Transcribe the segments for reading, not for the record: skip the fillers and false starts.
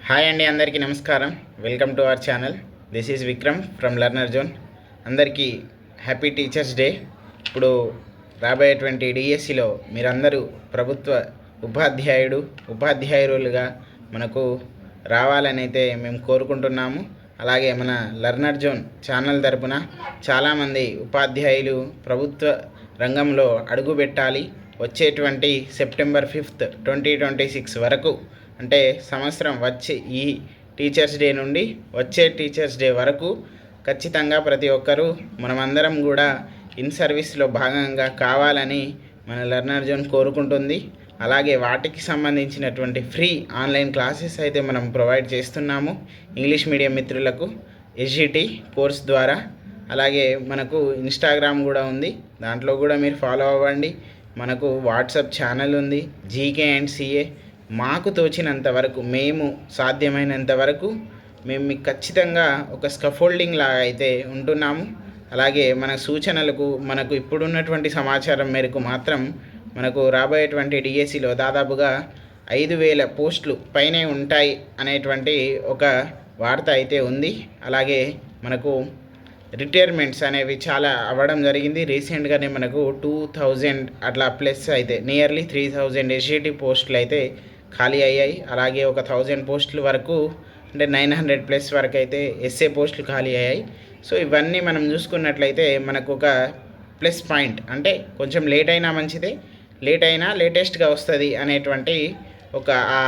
Hi అండి, అందరికీ నమస్కారం. Welcome to our channel. This is Vikram from learner zone. అందరికీ హ్యాపీ టీచర్స్ డే. ఇప్పుడు రాబోయేటువంటి డిఎస్సిలో మీరందరూ ప్రభుత్వ ఉపాధ్యాయులుగా మనకు రావాలని అయితే మేము కోరుకుంటున్నాము. అలాగే మన లర్నర్ జోన్ ఛానల్ తరపున చాలామంది ఉపాధ్యాయులు ప్రభుత్వ రంగంలో అడుగుపెట్టాలి. వచ్చేటువంటి సెప్టెంబర్ 5th 2026 వరకు, అంటే సంవత్సరం వచ్చే ఈ టీచర్స్ డే నుండి వచ్చే టీచర్స్ డే వరకు ఖచ్చితంగా ప్రతి ఒక్కరూ మనమందరం కూడా ఇన్ సర్వీస్లో భాగంగా కావాలని మన లర్నర్ జోన్ కోరుకుంటుంది. అలాగే వాటికి సంబంధించినటువంటి ఫ్రీ ఆన్లైన్ క్లాసెస్ అయితే మనం ప్రొవైడ్ చేస్తున్నాము ఇంగ్లీష్ మీడియం మిత్రులకు ఎస్జిటి కోర్స్ ద్వారా. అలాగే మనకు ఇన్స్టాగ్రామ్ కూడా ఉంది, దాంట్లో కూడా మీరు ఫాలో అవ్వండి. మనకు వాట్సాప్ ఛానల్ ఉంది, జీకే అండ్ సిఏ. మాకు తోచినంత వరకు, మేము సాధ్యమైనంత వరకు మేము మీకు ఖచ్చితంగా ఒక స్కఫోల్డింగ్ లాగా అయితే ఉంటున్నాము. అలాగే మన సూచనలకు, మనకు ఇప్పుడున్నటువంటి సమాచారం మేరకు మాత్రం మనకు రాబోయేటువంటి డిఎస్సిలో దాదాపుగా 5,000 పోస్టులు పైనే ఉంటాయి అనేటువంటి ఒక వార్త అయితే ఉంది. అలాగే మనకు రిటైర్మెంట్స్ అనేవి చాలా అవ్వడం జరిగింది. రీసెంట్గానే మనకు 2,000 అట్లా ప్లస్ అయితే నియర్లీ 3,000 ఎస్జిటి పోస్టులు అయితే ఖాళీ అయ్యాయి. అలాగే ఒక 1,000 పోస్టుల వరకు, అంటే 900+ వరకు అయితే ఎస్ఏ పోస్టులు ఖాళీ అయ్యాయి. సో ఇవన్నీ మనం చూసుకున్నట్లయితే మనకు ఒక ప్లస్ పాయింట్, అంటే కొంచెం లేట్ అయినా మంచిదే, లేట్ అయినా లేటెస్ట్గా వస్తుంది అనేటువంటి ఒక ఆ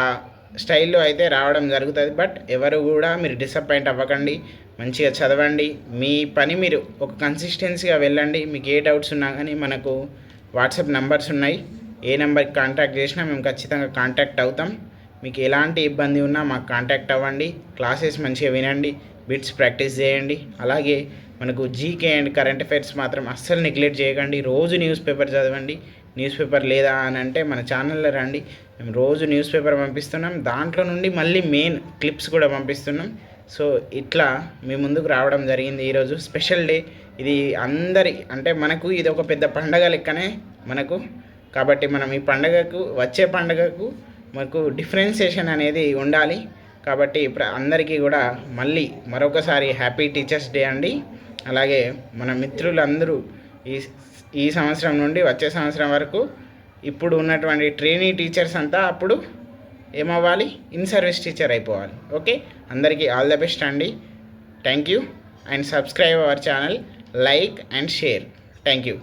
స్టైల్లో అయితే రావడం జరుగుతుంది. బట్ ఎవరు కూడా మీరు డిసప్పాయింట్ అవ్వకండి, మంచిగా చదవండి, మీ పని మీరు ఒక కన్సిస్టెన్సీగా వెళ్ళండి. మీకు ఏ డౌట్స్ ఉన్నా కానీ మనకు వాట్సాప్ నంబర్స్ ఉన్నాయి, ఏ నెంబర్కి కాంటాక్ట్ చేసినా మేము ఖచ్చితంగా కాంటాక్ట్ అవుతాం. మీకు ఎలాంటి ఇబ్బంది ఉన్నా మాకు కాంటాక్ట్ అవ్వండి. క్లాసెస్ మంచిగా వినండి, బిట్స్ ప్రాక్టీస్ చేయండి. అలాగే మనకు జీకే అండ్ కరెంట్ అఫైర్స్ మాత్రం అస్సలు నెగ్లెక్ట్ చేయకండి. రోజు న్యూస్ పేపర్ చదవండి. న్యూస్ పేపర్ లేదా అని అంటే మన ఛానల్లో రండి, మేము రోజు న్యూస్ పేపర్ పంపిస్తున్నాం. దాంట్లో నుండి మళ్ళీ మెయిన్ క్లిప్స్ కూడా పంపిస్తున్నాం. సో ఇట్లా మీ ముందుకు రావడం జరిగింది ఈరోజు స్పెషల్ డే. ఇది అందరి, అంటే మనకు ఇది ఒక పెద్ద పండగ లెక్కనే మనకు. కాబట్టి మనం ఈ పండగకు, వచ్చే పండగకు మనకు డిఫరెన్సియేషన్ అనేది ఉండాలి. కాబట్టి అందరికీ కూడా మళ్ళీ మరొకసారి హ్యాపీ టీచర్స్ డే అండి. అలాగే మన మిత్రులందరూ ఈ సంవత్సరం నుండి వచ్చే సంవత్సరం వరకు ఇప్పుడు ఉన్నటువంటి ట్రైనీ టీచర్స్ అంతా అప్పుడు ఏమవ్వాలి, ఇన్ సర్వీస్ టీచర్ అయిపోవాలి. ఓకే, అందరికీ ఆల్ ద బెస్ట్ అండి. Thank you and subscribe our channel, like and share. Thank you.